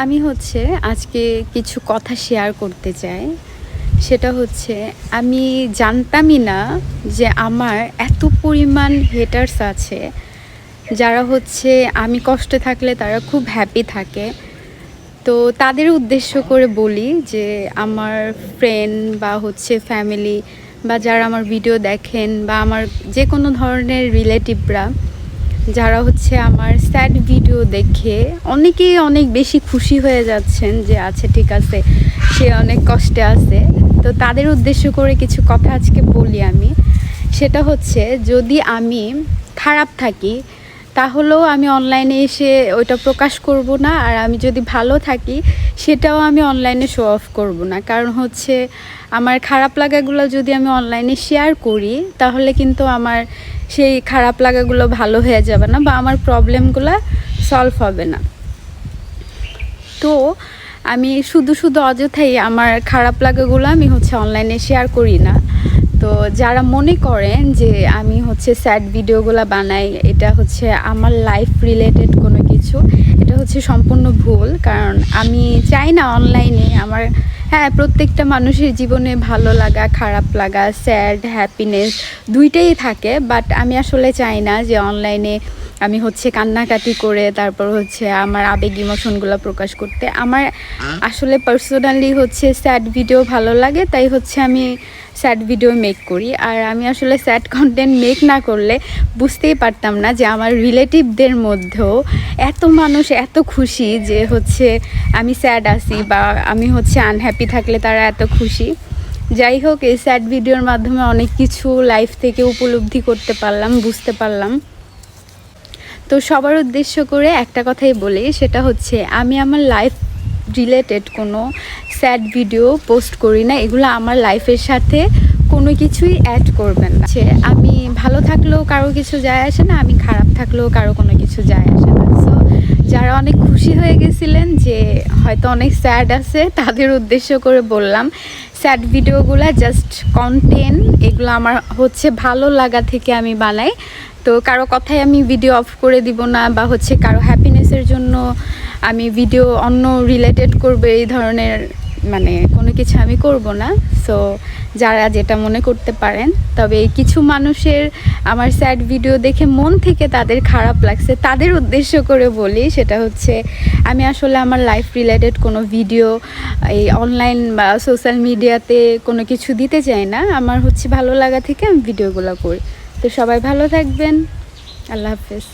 আমি আজকে কিছু কথা শেয়ার করতে চাই। সেটা আমি জানতামই না যে আমার এত পরিমাণ হেটার্স আছে, যারা আমি কষ্টে থাকলে তারা খুব হ্যাপি থাকে। তো তাদের উদ্দেশ্য করে বলি যে আমার ফ্রেন্ড বা ফ্যামিলি বা যারা আমার ভিডিও দেখেন বা আমার যে কোনো ধরনের রিলেটিভরা যারা আমার স্যাড ভিডিও দেখে অনেকেই অনেক বেশি খুশি হয়ে যাচ্ছেন যে আচ্ছা ঠিক আছে, সে অনেক কষ্টে আছে। তো তাদের উদ্দেশ্য করে কিছু কথা আজকে বলি আমি। সেটা যদি আমি খারাপ থাকি তাহলেও আমি অনলাইনে এসে ওইটা প্রকাশ করব না, আর আমি যদি ভালো থাকি সেটাও আমি অনলাইনে শো অফ করব না। কারণ আমার খারাপ লাগাগুলো যদি আমি অনলাইনে শেয়ার করি তাহলে কিন্তু আমার সেই খারাপ লাগাগুলো ভালো হয়ে যাবে না বা আমার প্রবলেমগুলো সলভ হবে না। তো আমি শুধু অযথাই আমার খারাপ লাগাগুলো আমি অনলাইনে শেয়ার করি না। তো যারা মনে করেন যে আমি স্যাড ভিডিওগুলো বানাই, এটা আমার লাইফ রিলেটেড কোনো কিছু, এটা সম্পূর্ণ ভুল। কারণ আমি চাই না অনলাইনে আমার, হ্যাঁ, প্রত্যেকটা মানুষের জীবনে ভালো লাগা, খারাপ লাগা, স্যাড, হ্যাপিনেস দুইটাই থাকে। বাট আমি আসলে চাই না যে অনলাইনে আমি কান্নাকাটি করে তারপর আমার আবেগ ইমোশনগুলো প্রকাশ করতে। আমার আসলে পার্সোনালি স্যাড ভিডিও ভালো লাগে, তাই আমি স্যাড ভিডিও মেক করি। আর আমি আসলে স্যাড কন্টেন্ট মেক না করলে বুঝতেই পারতাম না যে আমার রিলেটিভদের মধ্যেও এত মানুষ এত খুশি যে আমি স্যাড আছি বা আমি আনহ্যাপি থাকলে তারা এত খুশি। যাই হোক, এই স্যাড ভিডিওর মাধ্যমে অনেক কিছু লাইফ থেকে উপলব্ধি করতে পারলাম, বুঝতে পারলাম। তো সবার উদ্দেশ্য করে একটা কথাই বলি, সেটা আমি আমার লাইফ রিলেটেড কোনো স্যাড ভিডিও পোস্ট করি না। এগুলো আমার লাইফের সাথে কোনো কিছুই অ্যাড করবেন না। আমি ভালো থাকলেও কারো কিছু যায় আসে না, আমি খারাপ থাকলেও কারো কোনো কিছু যায় আসে না। সো যারা অনেক খুশি হয়ে গেছিলেন যে হয়তো অনেক স্যাড আছে, তাদের উদ্দেশ্য করে বললাম, স্যাড ভিডিওগুলো জাস্ট কন্টেন্ট, এগুলো আমার ভালো লাগা থেকে আমি বানাই। তো কারো কথায় আমি ভিডিও অফ করে দিব না, বা কারো হ্যাপিনেসের জন্য আমি ভিডিও অন্য রিলেটেড করবে এই ধরনের কোনো কিছু আমি করব না। সো যারা যেটা মনে করতে পারেন। তবে কিছু মানুষের আমার স্যাড ভিডিও দেখে মন থেকে তাদের খারাপ লাগছে, তাদের উদ্দেশ্য করে বলি, সেটা আমি আসলে আমার লাইফ রিলেটেড কোনো ভিডিও এই অনলাইন বা সোশ্যাল মিডিয়াতে কোনো কিছু দিতে চাই না। আমার ভালো লাগা থেকে আমি ভিডিওগুলো করি। তো সবাই ভালো থাকবেন। আল্লাহ হাফেজ।